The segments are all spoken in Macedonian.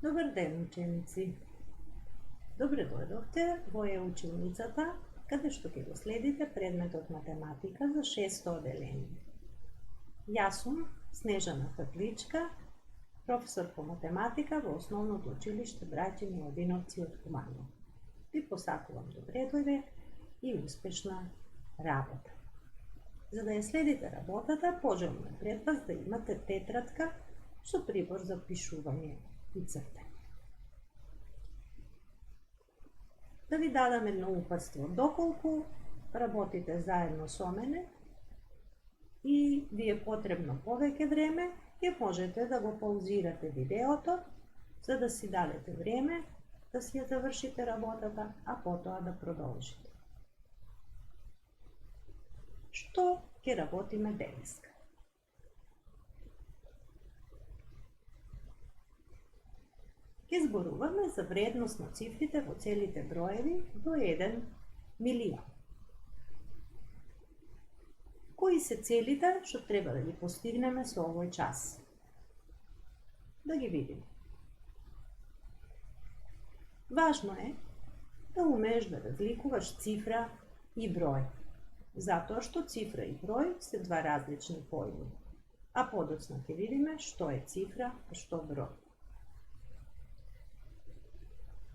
Добар ден, ученици! Добре дојдовте во училницата, каде што ќе го следите предметот математика за 6-то оделение. Јас сум Снежана Татличка, професор по математика во Основното училиште Браќа Милодиновци од Куманово. Ви посакувам добре дојде и успешна работа. За да ја следите работата, пожелувам пред вас да имате тетрадка со прибор за пишување и цртање. Да ви дадам едно упатство, доколку работите заедно со мене и ви е потребно повеќе време, ќе можете да го паузирате видеото, за да си дадете време да си ја завршите работата, а потоа да продолжите. Што ќе работиме денеска? Ќе зборуваме за вредност на цифрите во целите броеви до 1 милион. Кои се целите што треба да ги постигнеме со овој час? Да ги видиме. Важно е да умееш да разликуваш цифра и број, затоа што цифра и број се два различни поими, а подоцна ќе видиме што е цифра, а што број.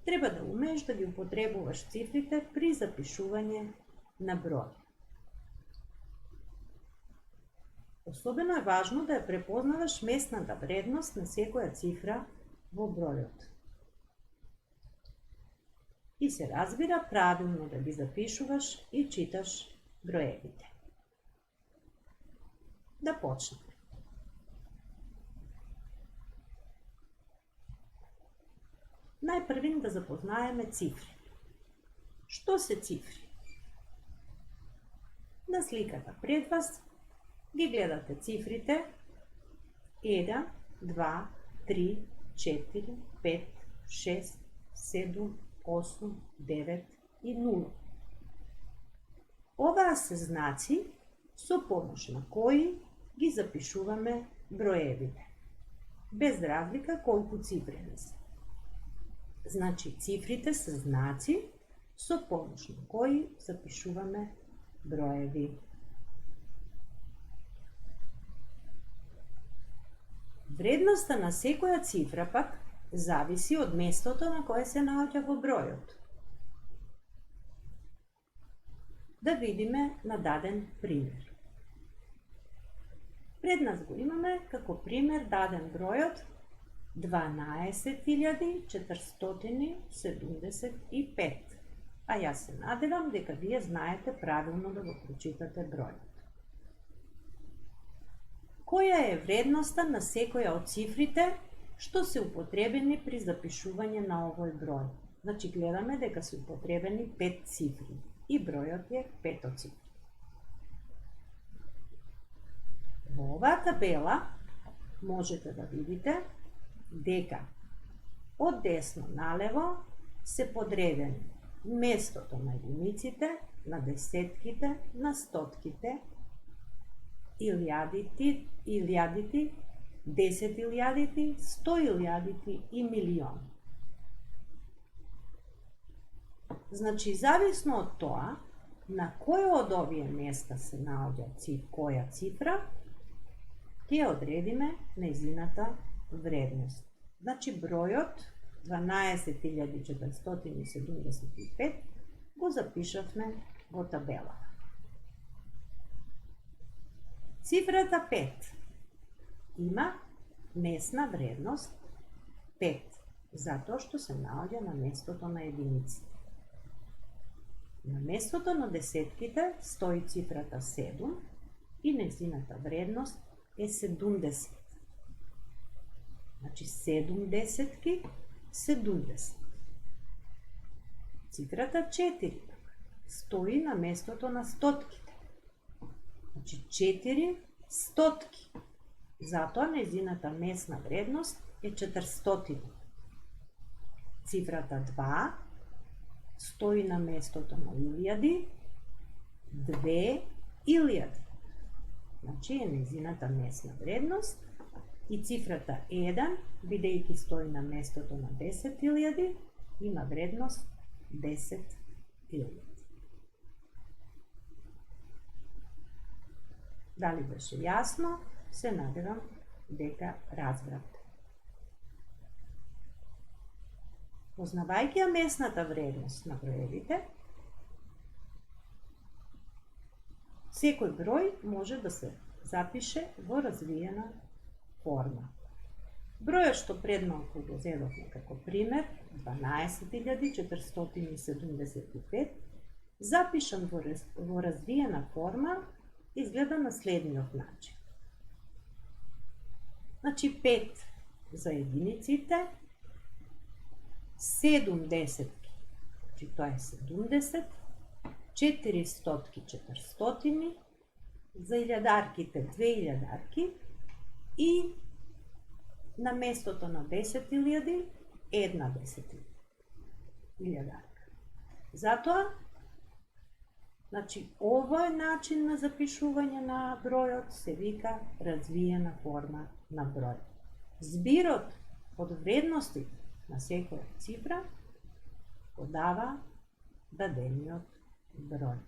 Треба да умееш да ги употребуваш цифрите при запишување на број. Особено е важно да ја препознаваш месната вредност на секоја цифра во бројот. И се разбира правилно да ги запишуваш и читаш броевите. Да почнеме. Најпрви да запознаеме цифри. Што се цифри? На сликата пред вас ги гледате цифрите 1, 2, 3, 4, 5, 6, 7, 8, 9 и 0. Оваа се знаци со помош на кои ги запишуваме броевите, без разлика колку цифри не се. Значи, цифрите се знаци со помош на кои запишуваме броеви. Вредноста на секоја цифра пак зависи од местото на кое се наоѓа во бројот. Да видиме на даден пример. Пред нас го имаме како пример даден бројот 12.475, а јас се надевам дека вие знаете правилно да го прочитате бројот. Која е вредноста на секоја од цифрите што се употребени при запишување на овој број? Значи гледаме дека се употребени 5 цифри и бројот е 5 цифри. Во оваа табела можете да видите дека од десно налево се подредени местото на единиците, на десетките, на стотките, илјадите, 10 илјадите, 100 илјадите и милиони. Значи, зависно од тоа, на кој од овие места се наоѓа која цифра, ќе одредиме нејзината вредност. Значи, бројот 12.475 го запишавме во табела. Цифрата 5 има месна вредност 5, затоа што се наоѓа на местото на единиците. На местото на десетките стои цифрата 7 и нејзината вредност е 70. Значи 7 десетки, 70. Цифрата 4 стои на местото на стотките. Значи 4 стотки. Затоа нејзината месна вредност е 400. Цифрата 2 стои на местото на илјади, 2 илјади. Значи е нејзината месна вредност И цифрата 1, бидејќи стои на местото на 10.000, има вредност 10.000. Дали беше јасно? Се надевам дека разбравте. Познавајќи ја месната вредност на броевите, секој број може да се запише во развиена форма. Бројот што пред малку го зедовме како пример, 12.475, запишан во развиена форма, изгледа на следниот начин. Значи 5 за единиците, 7 десетки, значи тоа е 70, 4 стотки, 400, за илјадарките 2 илјадарки и на местото на 10.000 една илјадарка. Затоа, значи, овој начин на запишување на бројот се вика развиена форма на број. Збирот од вредности на секоја цифра го дава дадениот број.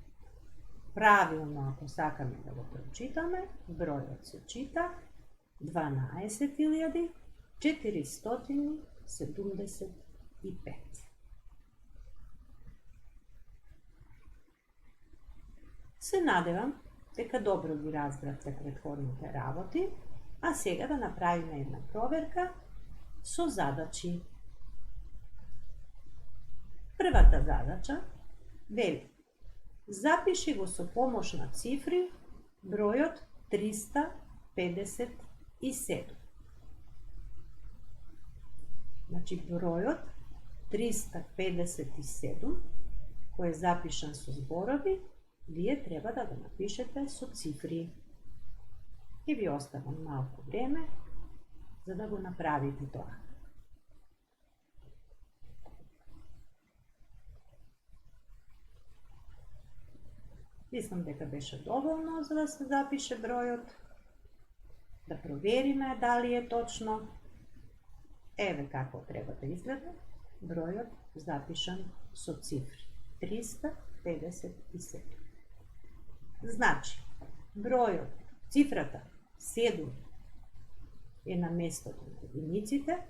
Правилно, ако сакаме да го прочитаме, бројот се чита 12.475. Се надевам дека добро ги разбравте претходните работи, а сега да направиме една проверка со задачи. Првата задача вели: запиши го со помош на цифри бројот 357. Значи бројот 357 кој е запишан со зборови, вие треба да го напишете со цифри. И ви оставам малку време за да го направите тоа. Мислам дека беше доволно за да се запише бројот. Да провериме дали е точно. Еве како треба да изгледа бројот запишан со цифри. 357. Значи, бројот, цифрата 7 е на местото на единиците,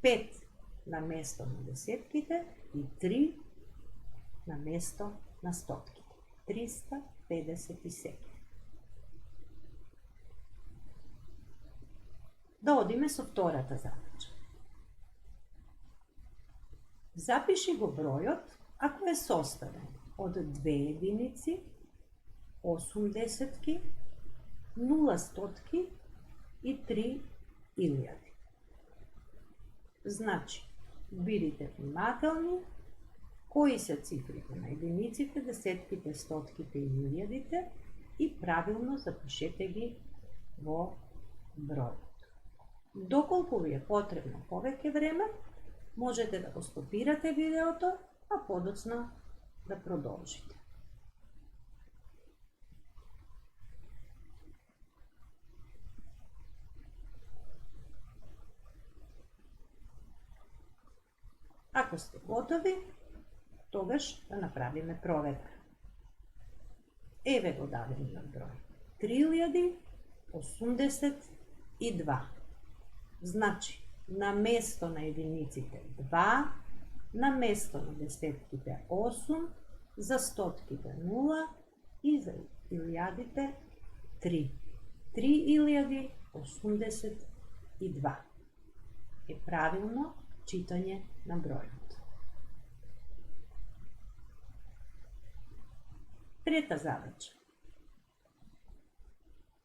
5 на место на десетките и 3 на место на стотките. 357. Да одиме со втората задача. Запиши го бројот ако е составен од 2 единици, 8 десетки, 0 стотки и 3 илјади. Значи, бидите внимателни, кои се цифрите на единиците, десетките, стотките и илјадите и правилно запишете ги во бројот. Доколку ви е потребно повеќе време, можете да го стопирате видеото, а подоцна да продолжите. Ако сте готови, тогаш да направиме проверка. Еве го дадениот број. 3082. Значи, на место на единиците 2, на место на десетките 8, за стотките 0 и за илјадите 3. 3082 е правилно читање на бројот. Трета задача.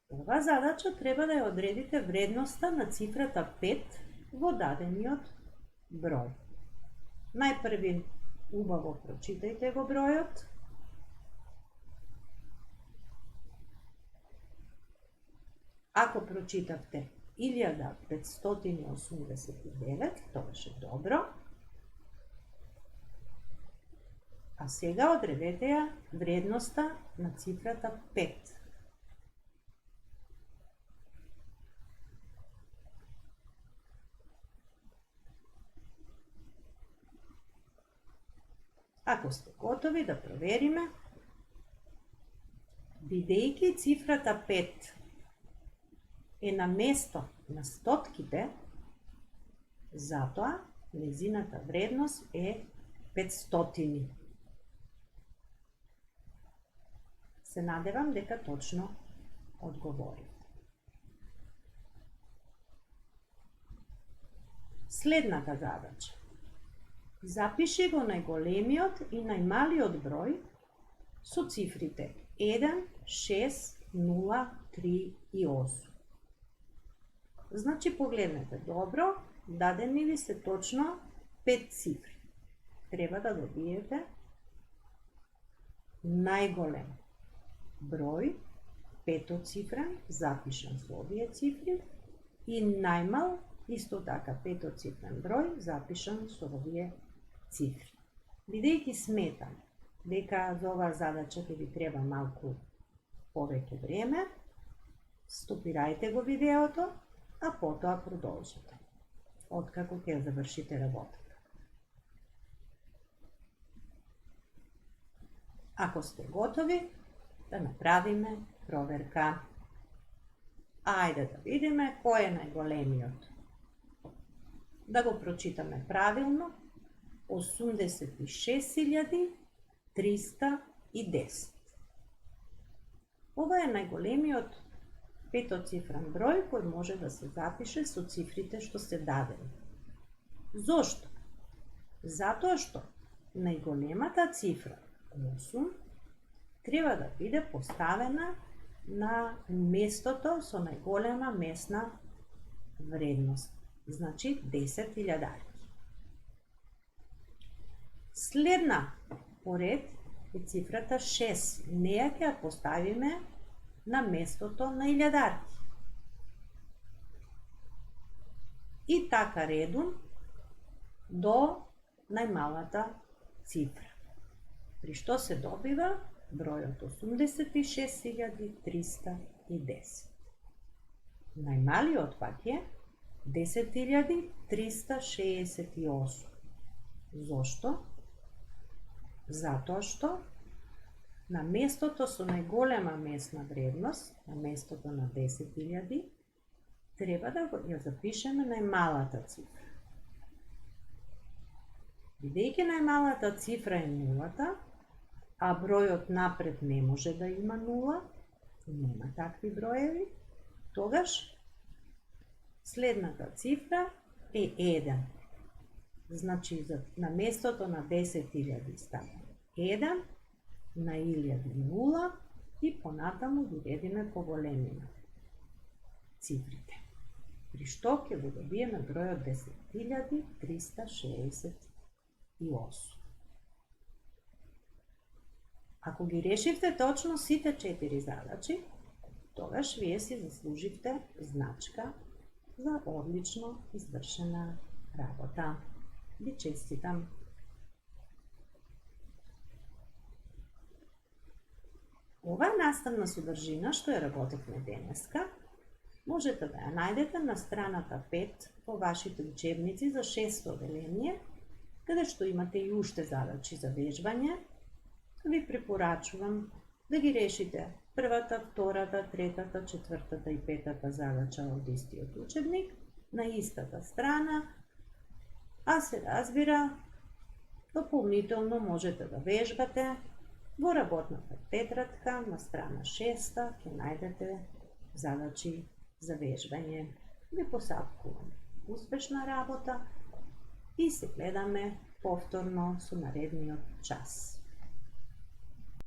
Ова задача треба да ја одредите вредноста на цифрата 5 во дадениот број. Најпрви убаво прочитајте го бројот. Ако прочитавте 1589, тоа беше добро. А сега одредете ја вредноста на цифрата 5. Ако сте готови да провериме, бидејќи цифрата 5 е на место на стотките, затоа незината вредност е 500. Се надевам дека точно одговорив. Следната задача. Запиши го најголемиот и најмалиот број со цифрите 1, 6, 0, 3 и 8. Значи, погледнете добро, дадени ви се точно 5 цифри. Треба да добиете најголем број, петоцифрен, запишан со овие цифри, и најмал, исто така петоцифрен број, запишан со овие цифри. Бидејќи сметам дека за оваа задача ќе ви треба малку повеќе време, стопирајте го видеото, а потоа продолжите, откако ќе завршите работата. Ако сте готови, да направиме проверка. Ајде да видиме кој е најголемиот. Да го прочитаме правилно. 86.310. Ова е најголемиот петоцифрен број кој може да се запише со цифрите што се дадени. Зошто? Затоа што најголемата цифра 8 треба да биде поставена на местото со најголема месна вредност, значи 10.000. Следна поред е цифрата 6. Неја ќе ја поставиме на местото на илјадарки. И така редом до најмалата цифра, при што се добива бројот 86.310. Најмалиот пак е 10.368. Зошто? Затоа што на местото со најголема месна вредност, на местото на 10.000, треба да ја запишеме најмалата цифра. Бидејќи најмалата цифра е нулата, а бројот напред не може да има нула, нема такви броеви, тогаш следната цифра е 1. Значи, на местото на 10.000 ставаме 1, на 1000 0 и понатаму ги редиме по големина цифрите, при што ќе го добиеме бројот 10.368. Ако ги решивте точно сите 4 задачи, тогаш вие си заслуживте значка за одлично извршена работа. Ви честитам! Оваа наставна содржина што ја работевме денеска, можете да ја најдете на страната 5 во вашите учебници за 6-то оделение, каде што имате и уште задачи за вежбање. Ви препорачувам да ги решите првата, втората, третата, четвртата и петата задача од истиот учебник на истата страна, а се разбира, дополнително можете да вежбате во работната тетрадка на страна 6 ќе најдете задачи за вежбање. Ви посакувам успешна работа и се гледаме повторно со наредниот час.